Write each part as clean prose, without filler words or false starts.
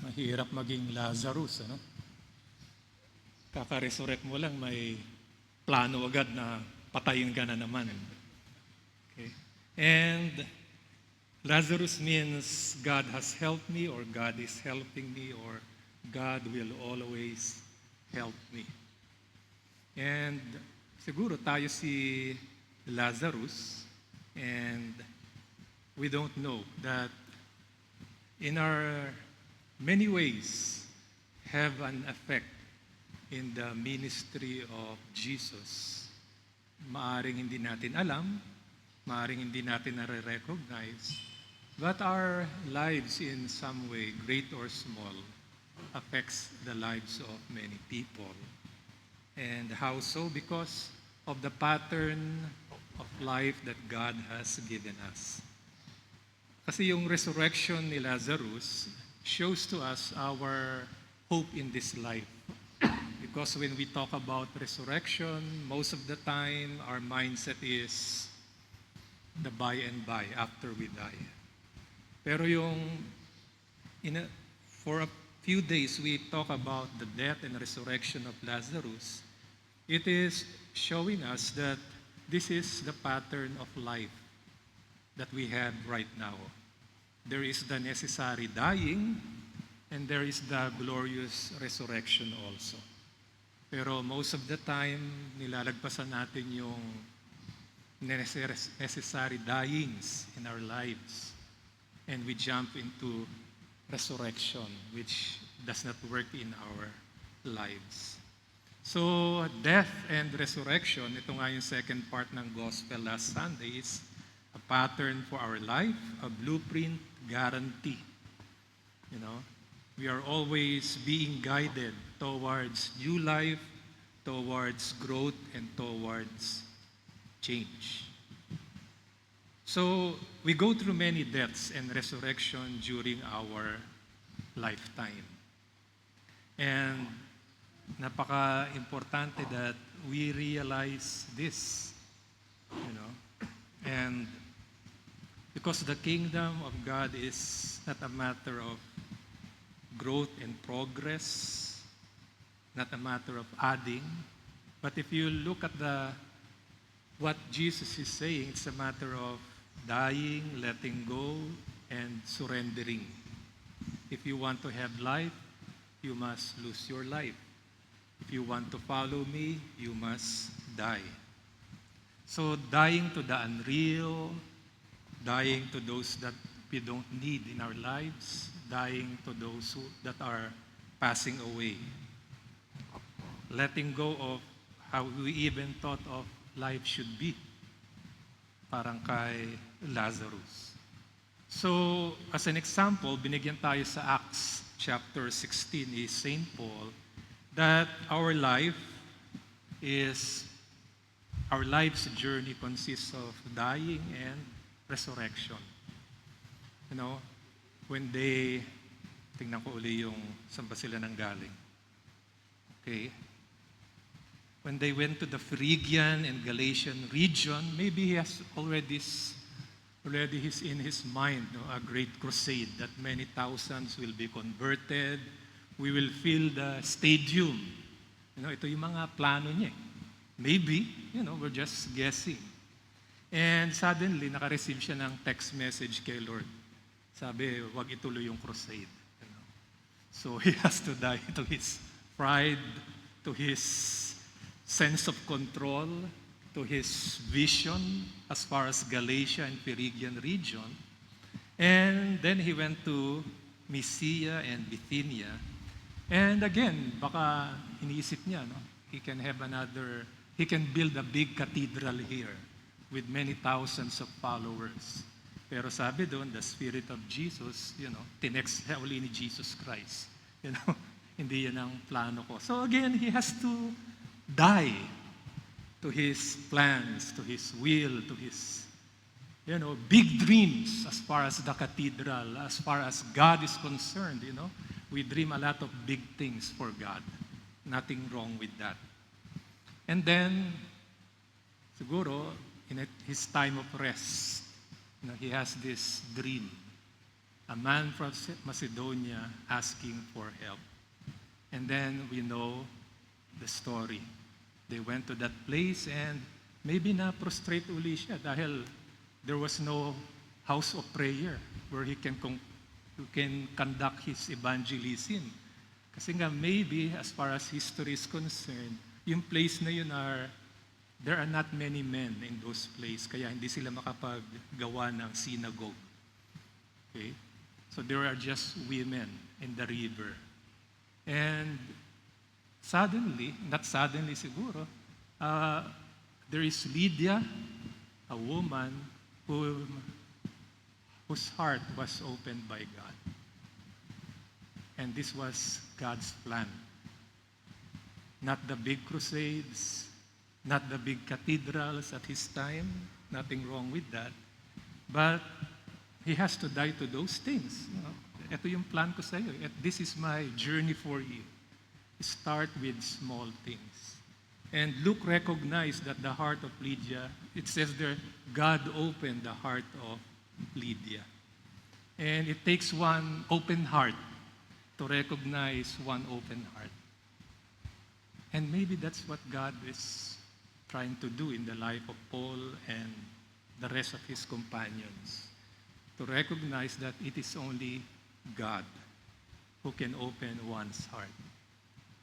Mahirap maging Lazarus, ano? Kaka-resurrect mo lang, may plano agad na patayin ka na naman. Okay? And Lazarus means God has helped me, or God is helping me, or God will always help me. And siguro tayo si Lazarus, and we don't know that in our many ways have an effect in the ministry of Jesus. Maaring hindi natin alam, maaring hindi natin nare-recognize, but our lives in some way, great or small, affects the lives of many people. And how so? Because of the pattern of life that God has given us. Kasi yung resurrection ni Lazarus shows to us our hope in this life. Because when we talk about resurrection, most of the time our mindset is the by and by after we die. Pero for a few days we talk about the death and resurrection of Lazarus. It is showing us that this is the pattern of life that we have right now. There is the necessary dying, and there is the glorious resurrection also. Pero most of the time, nilalagpasan natin yung necessary dyings in our lives. And we jump into resurrection, which does not work in our lives. So, death and resurrection, ito nga yung second part ng gospel last Sunday, is a pattern for our life, a blueprint, guarantee. You know, we are always being guided towards new life, towards growth, and towards change. So, we go through many deaths and resurrection during our lifetime. And napaka-importante that we realize this, you know. And because the kingdom of God is not a matter of growth and progress, not a matter of adding, but if you look at what Jesus is saying, it's a matter of dying, letting go, and surrendering. If you want to have life, you must lose your life. If you want to follow me, you must die. So dying to the unreal, dying to those that we don't need in our lives, dying to those that are passing away. Letting go of how we even thought of life should be. Parang kay Lazarus. So, as an example, binigyan tayo sa Acts chapter 16 is St. Paul, that our life's journey consists of dying and resurrection. You know, when tingnan ko uli yung saan ba sila nanggaling. Okay. When they went to the Phrygian and Galatian region, maybe he has already in his mind, no, a great crusade that many thousands will be converted. We will fill the stadium. You know, ito yung mga plano niya. Maybe, we're just guessing. And suddenly, naka-receive siya ng text message kay Lord. Sabi, wag ituloy yung crusade. So he has to die to his pride, to his sense of control, to his vision as far as Galatia and Phrygian region. And then he went to Mysia and Bithynia. And again, baka iniisip niya, he can build a big cathedral here with many thousands of followers. Pero sabi doon, the Spirit of Jesus, tinext uli ni Jesus Christ. Hindi yan ang plano ko. So again, he has to die to his plans, to his will, to his, big dreams as far as the cathedral, as far as God is concerned, We dream a lot of big things for God. Nothing wrong with that. And then, siguro, in his time of rest, he has this dream a man from Macedonia asking for help. And then we know the story. They went to that place and maybe na-prostrate uli siya dahil there was no house of prayer where he can conduct his evangelism. Kasi nga maybe as far as history is concerned, yung place na yun there are not many men in those places, kaya hindi sila makapaggawa ng synagogue. Okay? So there are just women in the river. And suddenly, not suddenly siguro, there is Lydia, a woman whose heart was opened by God. And this was God's plan. Not the big crusades, not the big cathedrals at his time, nothing wrong with that. But he has to die to those things. You know? Ito yung plan ko sa iyo. This is my journey for you. Start with small things. And Luke recognized that the heart of Lydia, it says there, God opened the heart of Lydia. And it takes one open heart to recognize one open heart. And maybe that's what God is trying to do in the life of Paul and the rest of his companions. To recognize that it is only God who can open one's heart.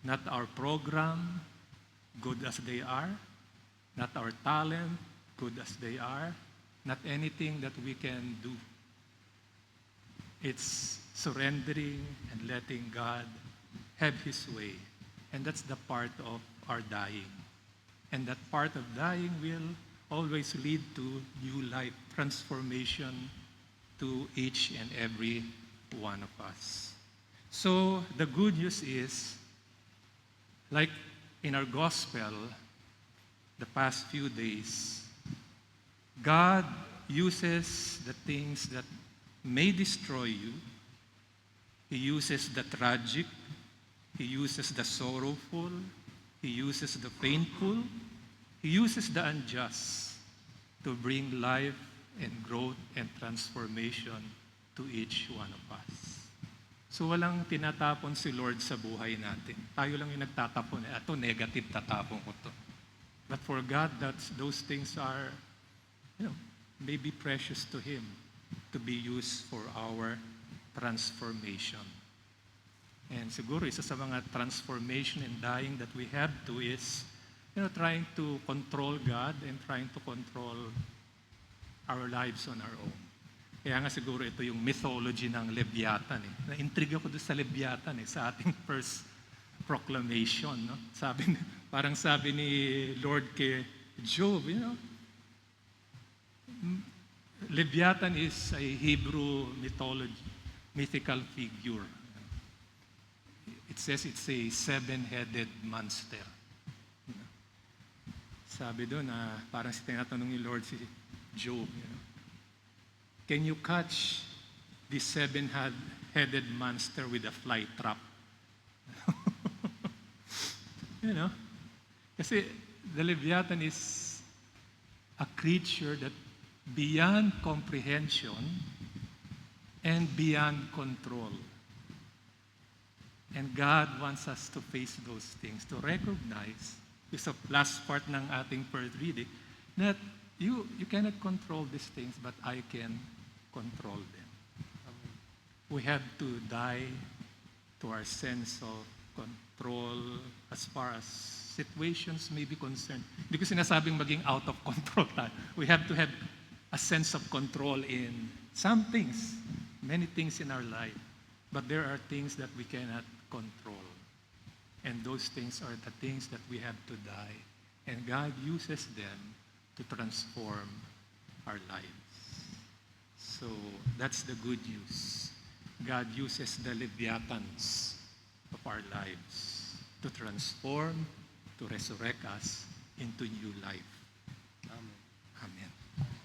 Not our program, good as they are, not our talent, good as they are, not anything that we can do. It's surrendering and letting God have his way. And that's the part of our dying. And that part of dying will always lead to new life transformation to each and every one of us. So the good news is, like in our gospel, the past few days, God uses the things that may destroy you. He uses the tragic. He uses the sorrowful. He uses the painful. He uses the unjust to bring life and growth and transformation to each one of us. So walang tinatapon si Lord sa buhay natin. Tayo lang yung nagtatapon. Ito, negative, tatapon ko to. But for God, those things are, maybe precious to Him to be used for our transformation. And siguro isa sa mga transformation and dying that we have to is, trying to control God and trying to control our lives on our own. Kaya nga siguro ito yung mythology ng Leviathan. Na-intrigue ako doon sa Leviathan sa ating first proclamation. No? Parang sabi ni Lord kay Job, Leviathan is a Hebrew mythical figure. It says it's a seven-headed monster. Sabi doon, parang tinatanong ni Lord si Job, can you catch this seven-headed monster with a fly trap? Kasi the Leviathan is a creature that beyond comprehension and beyond control. And God wants us to face those things, to recognize, is the last part ng ating first reading, that you cannot control these things, but I can control them. We have to die to our sense of control as far as situations may be concerned. Hindi ko sinasabing maging out of control tayo. We have to have a sense of control in some things, many things in our life. But there are things that we cannot control. And those things are the things that we have to die. And God uses them to transform our lives. So that's the good news. God uses the Leviathans of our lives to transform, to resurrect us into new life. Amen. Amen.